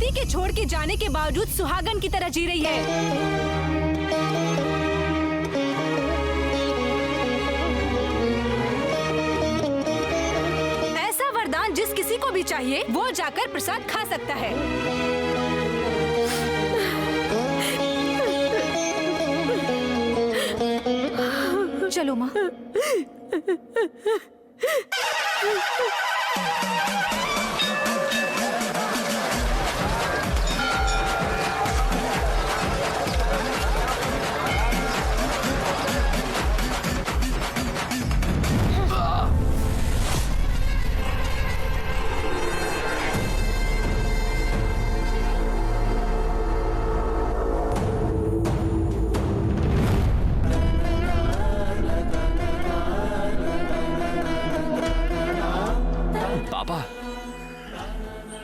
पति के छोड़ के जाने के बावजूद सुहागन की तरह जी रही है। ऐसा वरदान जिस किसी को भी चाहिए वो जाकर प्रसाद खा सकता है। चलो माँ।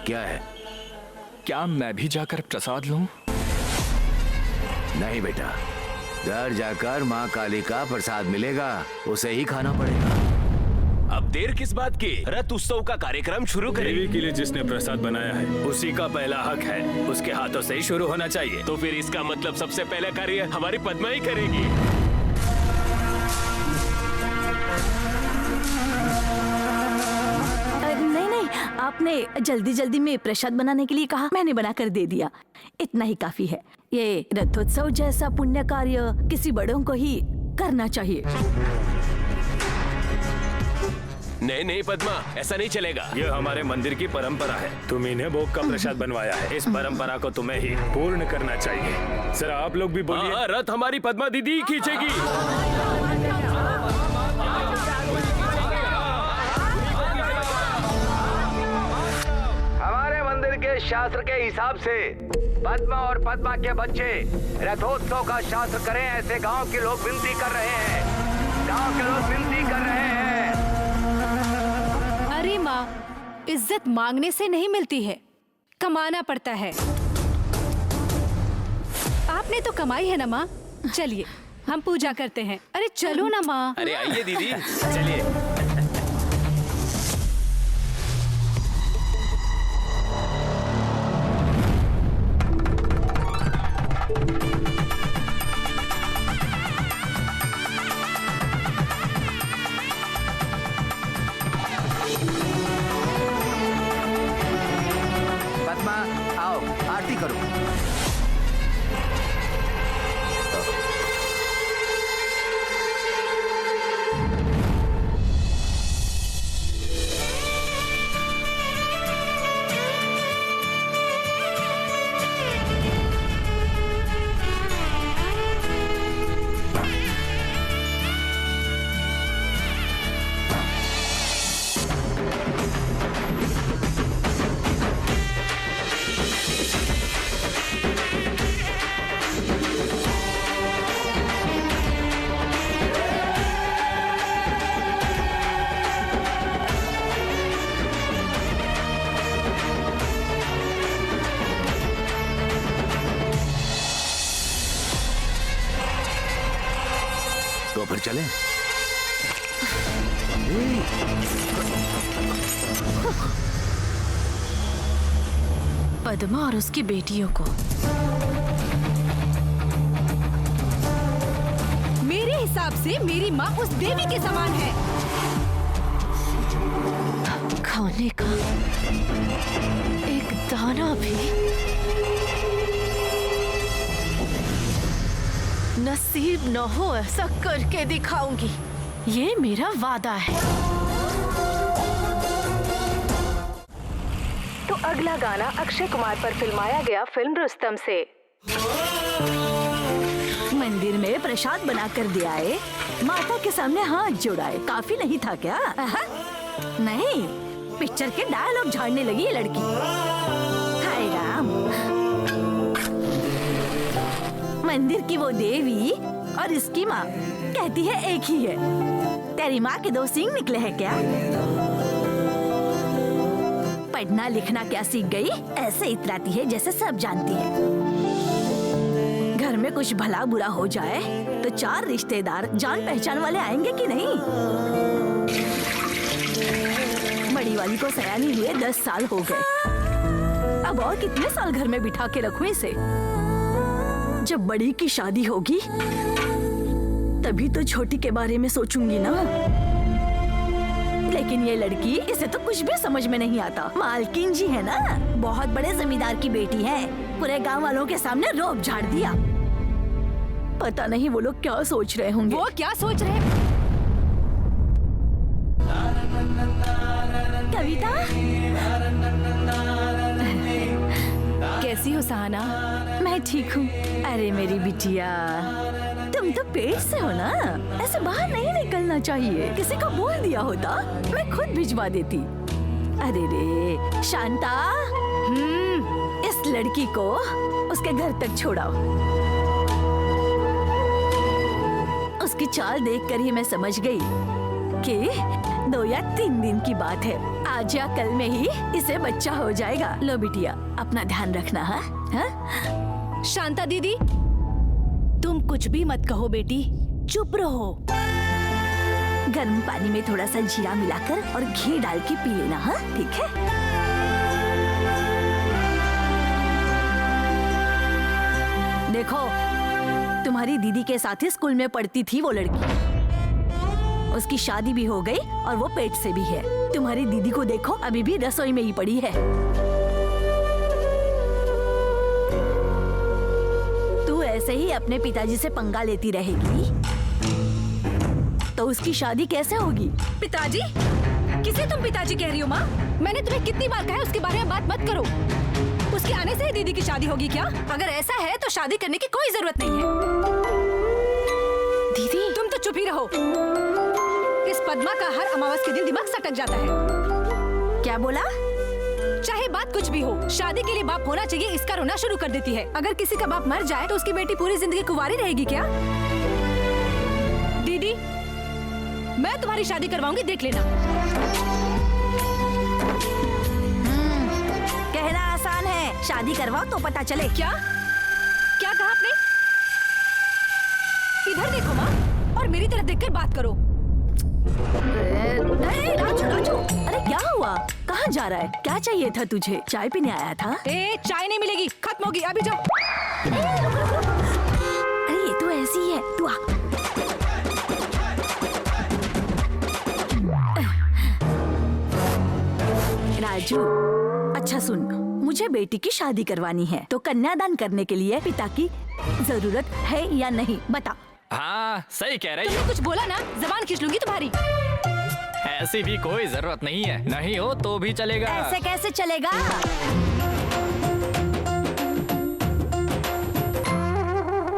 क्या है? क्या मैं भी जाकर प्रसाद लूं? नहीं बेटा, घर जाकर माँ काली का प्रसाद मिलेगा, उसे ही खाना पड़ेगा। अब देर किस बात की? रथ उत्सव का कार्यक्रम शुरू करें। देवी के लिए जिसने प्रसाद बनाया है उसी का पहला हक है, उसके हाथों से ही शुरू होना चाहिए। तो फिर इसका मतलब सबसे पहला कार्य हमारी पद्मा ही करेगी। आपने जल्दी जल्दी में प्रसाद बनाने के लिए कहा, मैंने बनाकर दे दिया, इतना ही काफी है। ये रथोत्सव जैसा पुण्य कार्य किसी बड़ों को ही करना चाहिए। नहीं नहीं पद्मा, ऐसा नहीं चलेगा। ये हमारे मंदिर की परंपरा है, तुम इन्हें भोग का प्रसाद बनवाया है, इस परंपरा को तुम्हें ही पूर्ण करना चाहिए। सर आप लोग भी बोलिए। हाँ, रथ हमारी पद्मा दीदी ही खींचेगी। शास्त्र के हिसाब से पद्मा और पद्मा के बच्चे रथोत्सव का शास्त्र करें, ऐसे गांव के लोग विनती कर रहे हैं। गांव के लोग विनती कर रहे हैं। अरे माँ, इज्जत मांगने से नहीं मिलती है, कमाना पड़ता है। आपने तो कमाई है ना माँ। चलिए हम पूजा करते हैं। अरे चलो ना माँ। अरे आइए दीदी, चलिए। आरती करो। तो फिर चलें। पद्मा और उसकी बेटियों को मेरे हिसाब से मेरी माँ उस देवी के समान है। खाने का एक दाना भी नसीब न हो, ऐसा करके दिखाऊंगी, ये मेरा वादा है। तो अगला गाना अक्षय कुमार पर फिल्माया गया फिल्म रुस्तम से। मंदिर में प्रसाद बनाकर दे आए, माता के सामने हाथ जोड़ाए, काफी नहीं था क्या? नहीं, पिक्चर के डायलॉग झाड़ने लगी ये लड़की। हाय राम, मंदिर की वो देवी और इसकी माँ कहती है एक ही है। तेरी माँ के दो सींग निकले हैं क्या? पढ़ना लिखना क्या सीख गई? ऐसे इतराती है जैसे सब जानती है। घर में कुछ भला बुरा हो जाए तो चार रिश्तेदार जान पहचान वाले आएंगे कि नहीं? बड़ी वाली को सयानी हुए 10 साल हो गए, अब और कितने साल घर में बिठा के रखूं इसे? जब बड़ी की शादी होगी तभी तो छोटी के बारे में सोचूंगी ना। लेकिन ये लड़की, इसे तो कुछ भी समझ में नहीं आता। मालकिन जी है ना, बहुत बड़े जमींदार की बेटी है, पूरे गांव वालों के सामने रोब झाड़ दिया। पता नहीं वो लोग क्या सोच रहे होंगे। वो क्या सोच रहे हैं? कविता, कैसी हो सहाना? मैं ठीक हूँ। अरे मेरी बिटिया, तुम तो पेट से हो ना, ऐसे बाहर नहीं निकलना चाहिए। किसी को बोल दिया होता, मैं खुद भिजवा देती। अरे रे शांता, इस लड़की को उसके घर तक छोड़ाओ। उसकी चाल देखकर ही मैं समझ गई कि 2 या 3 दिन की बात है। आज या कल में ही इसे बच्चा हो जाएगा। लो बिटिया, अपना ध्यान रखना। हाँ? शांता दीदी, तुम कुछ भी मत कहो बेटी, चुप रहो। गर्म पानी में थोड़ा सा जीरा मिलाकर और घी डाल के पी लेना। हाँ ठीक है? देखो, तुम्हारी दीदी के साथ ही स्कूल में पढ़ती थी वो लड़की। उसकी शादी भी हो गई और वो पेट से भी है। तुम्हारी दीदी को देखो, अभी भी रसोई में ही पड़ी है। तू ऐसे ही अपने पिताजी से पंगा लेती रहेगी तो उसकी शादी कैसे होगी? पिताजी? किसे तुम पिताजी कह रही हो माँ? मैंने तुम्हें कितनी बार कहा है उसके बारे में बात मत करो। उसके आने से ही दीदी की शादी होगी क्या? अगर ऐसा है तो शादी करने की कोई जरूरत नहीं है। दीदी, तुम तो चुप ही रहो। इस पद्मा का हर अमावस के दिन दिमाग सटक जाता है। क्या बोला? चाहे बात कुछ भी हो, शादी के लिए बाप होना चाहिए, इसका रोना शुरू कर देती है। अगर किसी का बाप मर जाए तो उसकी बेटी पूरी जिंदगी कुंवारी रहेगी क्या? दीदी, मैं तुम्हारी शादी करवाऊंगी, देख लेना। कहना आसान है, शादी करवाओ तो पता चले। क्या क्या कहा आपने? इधर देखो माँ, और मेरी तरफ देखकर बात करो। नहीं राजू, राजू, अरे क्या हुआ? कहाँ जा रहा है? क्या चाहिए था तुझे? चाय पीने आया था? चाय नहीं मिलेगी, खत्म होगी, अभी जाओ। अरे ये तो ऐसी ही है, तू आ। राजू, अच्छा सुन, मुझे बेटी की शादी करवानी है तो कन्यादान करने के लिए पिता की जरूरत है या नहीं, बता। हाँ सही कह रही तुमने हो। कुछ बोला ना, जबान खींच लूंगी तुम्हारी। ऐसी भी कोई जरूरत नहीं है, नहीं हो तो भी चलेगा। ऐसे कैसे चलेगा?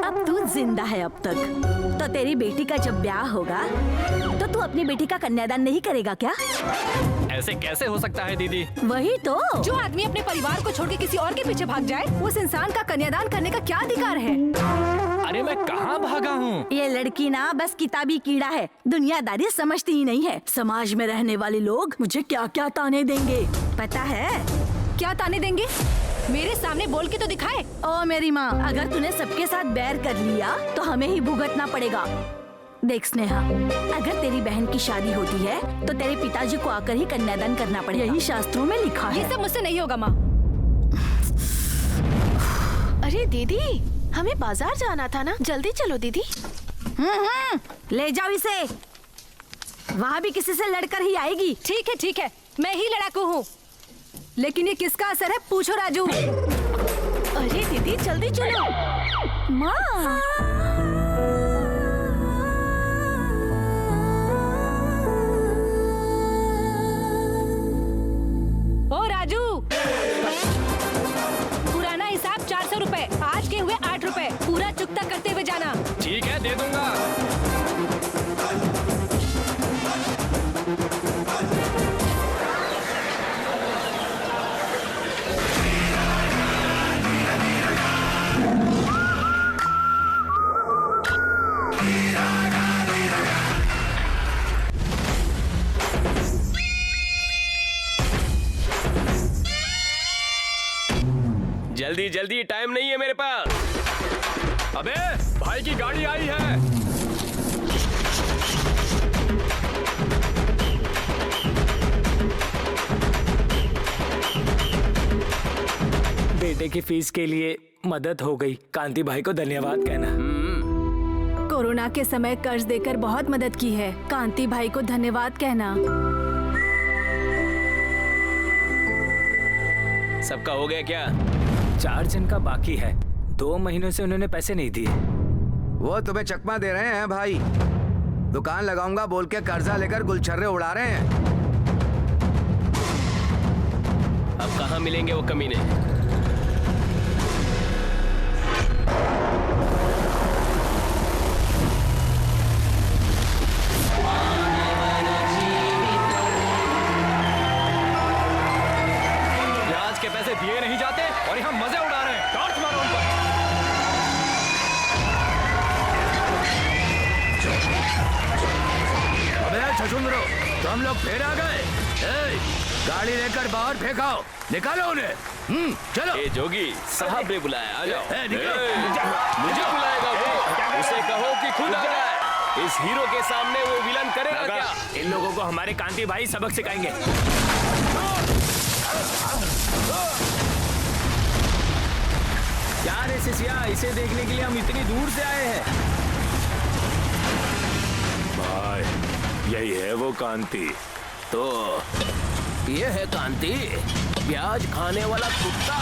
अब तू जिंदा है अब तक, तो तेरी बेटी का जब ब्याह होगा तो तू अपनी बेटी का कन्यादान नहीं करेगा क्या? ऐसे कैसे हो सकता है दीदी? वही तो। जो आदमी अपने परिवार को छोड़ के किसी और के पीछे भाग जाए, उस इंसान का कन्यादान करने का क्या अधिकार है? अरे मैं कहाँ भागा हूँ? ये लड़की ना बस किताबी कीड़ा है, दुनियादारी समझती ही नहीं है। समाज में रहने वाले लोग मुझे क्या क्या ताने देंगे पता है? क्या ताने देंगे? मेरे सामने बोल के तो दिखाए। ओ मेरी माँ, अगर तूने सबके साथ बैर कर लिया तो हमें ही भुगतना पड़ेगा। देख स्नेहा, अगर तेरी बहन की शादी होती है तो तेरे पिताजी को आकर ही कन्यादान करना पड़ेगा। यही शास्त्रों में लिखा है। ये सब मुझसे नहीं होगा माँ। अरे दीदी, हमें बाजार जाना था ना, जल्दी चलो दीदी। ले जाओ इसे, वहाँ भी किसी से लड़कर ही आएगी। ठीक है, मैं ही लड़ाकू हूँ, लेकिन ये किसका असर है पूछो राजू। अरे दीदी जल्दी चलो। माँ, ओ राजू, पुराना हिसाब 400 रुपए, आज के हुए 8 रुपए, पूरा चुकता करते हुए जाना। ठीक है, दे दूंगा। जल्दी जल्दी, टाइम नहीं है मेरे पास। अबे भाई की गाड़ी आई है। बेटे की फीस के लिए मदद हो गई। कांति भाई को धन्यवाद कहना। कोरोना के समय कर्ज देकर बहुत मदद की है। कांति भाई को धन्यवाद कहना। सबका हो गया क्या? 4 जन का बाकी है। 2 महीनों से उन्होंने पैसे नहीं दिए। वो तुम्हें चकमा दे रहे हैं भाई। दुकान लगाऊंगा बोल के कर्जा लेकर गुलछर्रे उड़ा रहे हैं। अब कहाँ मिलेंगे वो कमीने? ब्याज के पैसे दिए नहीं जाते और यहाँ मजे उड़ा रहे हैं। टॉर्च मारो उन पर। अबे छछुंदरो, तो हम लोग फिर आ गए। गाड़ी लेकर बाहर फेंकाओ, निकालो उन्हें। चलो। ए जोगी साहब ने बुलाया, आ जाओ। निकलो। मुझे बुलाएगा वो? उसे कहो कि खुद आ जाए। इस हीरो के सामने वो विलन करेगा क्या? इन लोगों को हमारे कांति भाई सबक सिखाएंगे। क्या रे सिसिया, इसे देखने के लिए हम इतनी दूर से आए हैं। भाई यही है वो कांति। तो ये है कांति, प्याज खाने वाला कुत्ता।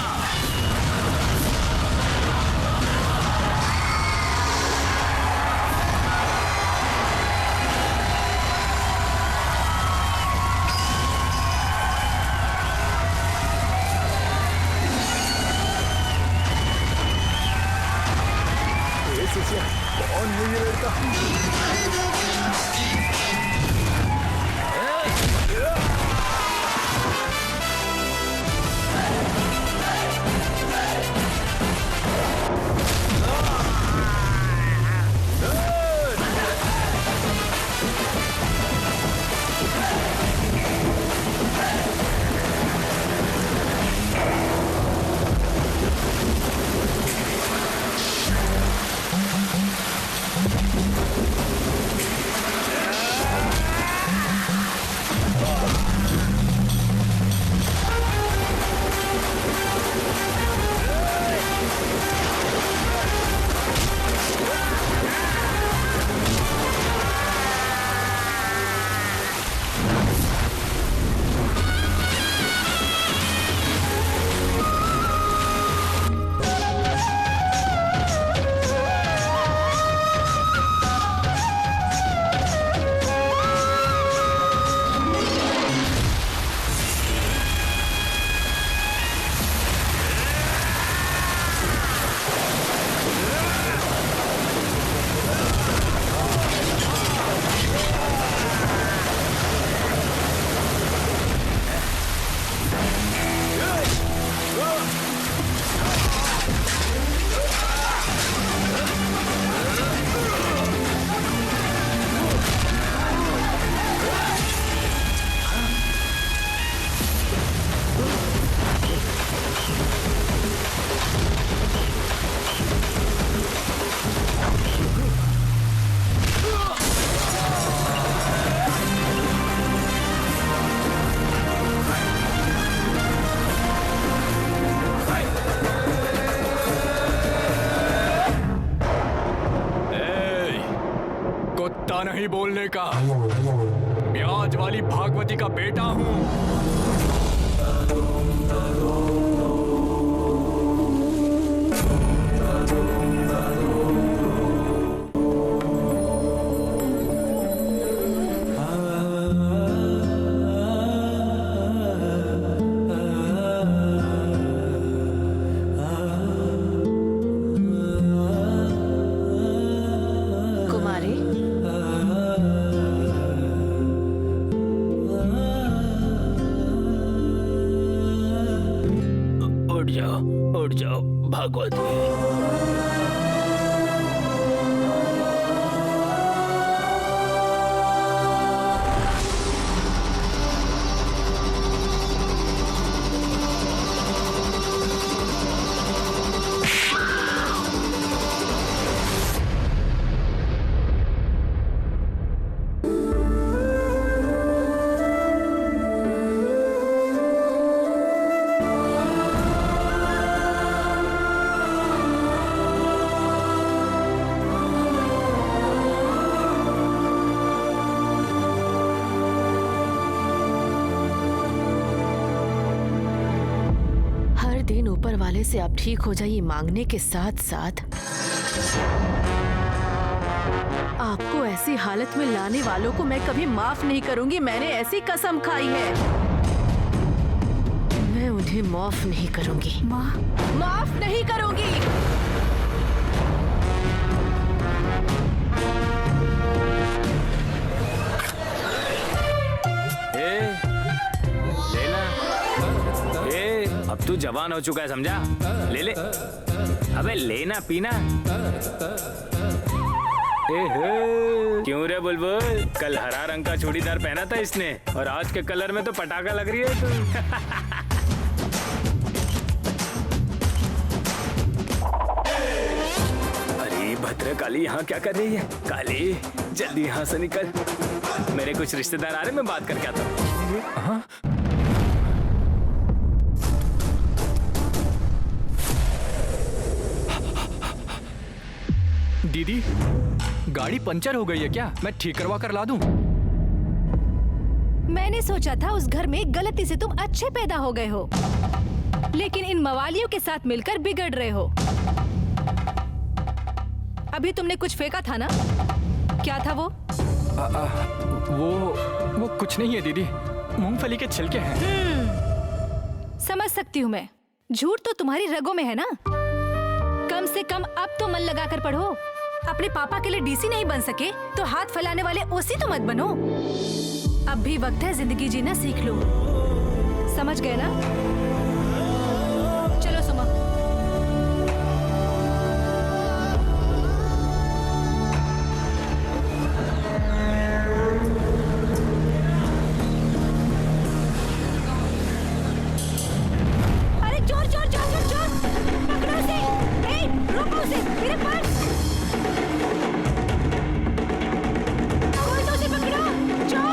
कौन है ये लड़का? नहीं बोलने का। ब्याज वाली भागवती का बेटा हूँ। उठ जाओ भागवती। ऊपर वाले से आप ठीक हो जाइए मांगने के साथ साथ आपको ऐसी हालत में लाने वालों को मैं कभी माफ नहीं करूंगी। मैंने ऐसी कसम खाई है, मैं उन्हें माफ नहीं करूंगी। माफ नहीं करूंगी। अब तू जवान हो चुका है, समझा? ले ले। अबे लेना पीना। क्यों रे बुलबुल, कल हरा रंग का चूड़ीदार पहना था इसने और आज के कलर में तो पटाखा लग रही है तू। अरे भद्र काली यहाँ क्या कर रही है? काली जल्दी यहाँ से निकल, मेरे कुछ रिश्तेदार आ रहे, मैं बात करके आता हूँ। दीदी, गाड़ी पंचर हो गई है क्या? मैं ठीक करवा कर ला दूं? मैंने सोचा था उस घर में गलती से तुम अच्छे पैदा हो गए हो, लेकिन इन मवालियों के साथ मिलकर बिगड़ रहे हो। अभी तुमने कुछ फेंका था ना? क्या था वो? वो कुछ नहीं है दीदी, मूंगफली के छिलके हैं। समझ सकती हूँ मैं, झूठ तो तुम्हारी रगों में है ना। कम से कम अब तो मन लगा कर पढ़ो। अपने पापा के लिए डीसी नहीं बन सके तो हाथ फैलाने वाले ओसी तो मत बनो। अब भी वक्त है जिंदगी जीना सीख लो, समझ गए ना? चलो सुमा। अरे चोर चोर चोर चोर चोर, पकड़ो उसे। ए, रोको उसे, मेरे पर्स। कोई तो उसे पकड़ो, चोर।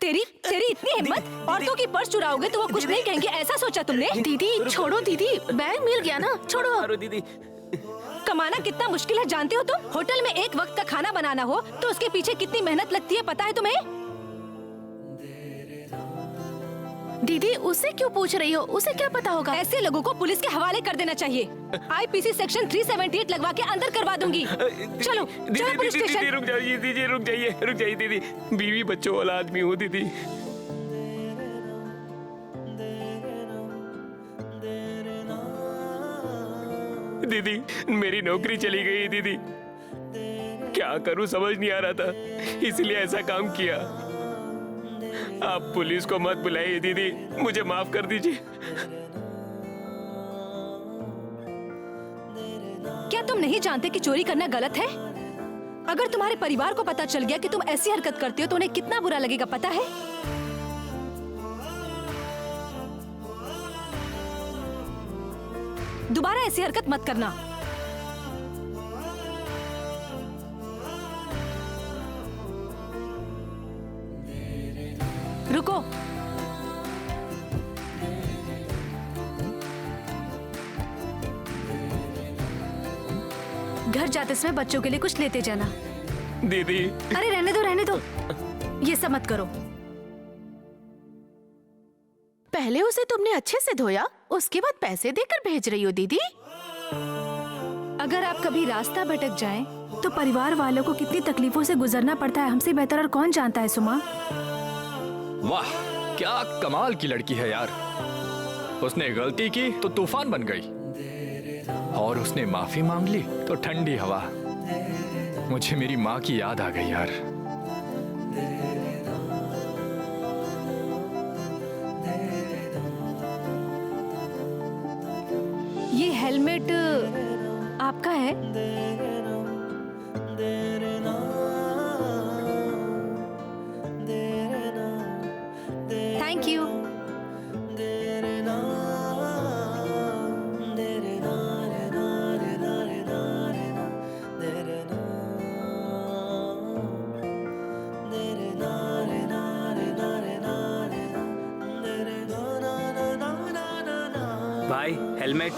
तेरी इतनी हिम्मत, औरतों की पर्स चुराओगे तो वो कुछ नहीं कहेंगे, ऐसा सोचा तुमने? दीदी छोड़ो दीदी, बैग मिल गया ना, छोड़ो। दीदी कमाना कितना मुश्किल है जानते हो तुम? होटल में एक वक्त का खाना बनाना हो तो उसके पीछे कितनी मेहनत लगती है पता है तुम्हें? दीदी उससे क्यों पूछ रही हो? उसे क्या पता होगा? ऐसे लोगों को पुलिस के हवाले कर देना चाहिए। आईपीसी सेक्शन 378 लगवा के अंदर करवा दूंगी। चलो चलो पुलिस स्टेशन। रुक जाइए दीदी, रुक जाइए दीदी, बीवी बच्चों वाला आदमी हूँ दीदी। दीदी मेरी नौकरी चली गई दीदी, क्या करूं समझ नहीं आ रहा था, इसलिए ऐसा काम किया। आप पुलिस को मत बुलाइए दीदी, मुझे माफ कर दीजिए। क्या तुम नहीं जानते कि चोरी करना गलत है? अगर तुम्हारे परिवार को पता चल गया कि तुम ऐसी हरकत करते हो तो उन्हें कितना बुरा लगेगा पता है? दोबारा ऐसी हरकत मत करना। रुको, घर जाते समय बच्चों के लिए कुछ लेते जाना। दीदी अरे रहने दो, ये सब मत करो। पहले उसे तुमने अच्छे से धोया, उसके बाद पैसे देकर भेज रही हो दीदी? अगर आप कभी रास्ता भटक जाएं, तो परिवार वालों को कितनी तकलीफों से गुजरना पड़ता है हमसे बेहतर और कौन जानता है सुमा? वाह, क्या कमाल की लड़की है यार। उसने गलती की तो तूफान बन गई, और उसने माफी मांग ली तो ठंडी हवा। मुझे मेरी माँ की याद आ गई यार। ये हेलमेट आपका है? Thank you. भाई हेलमेट।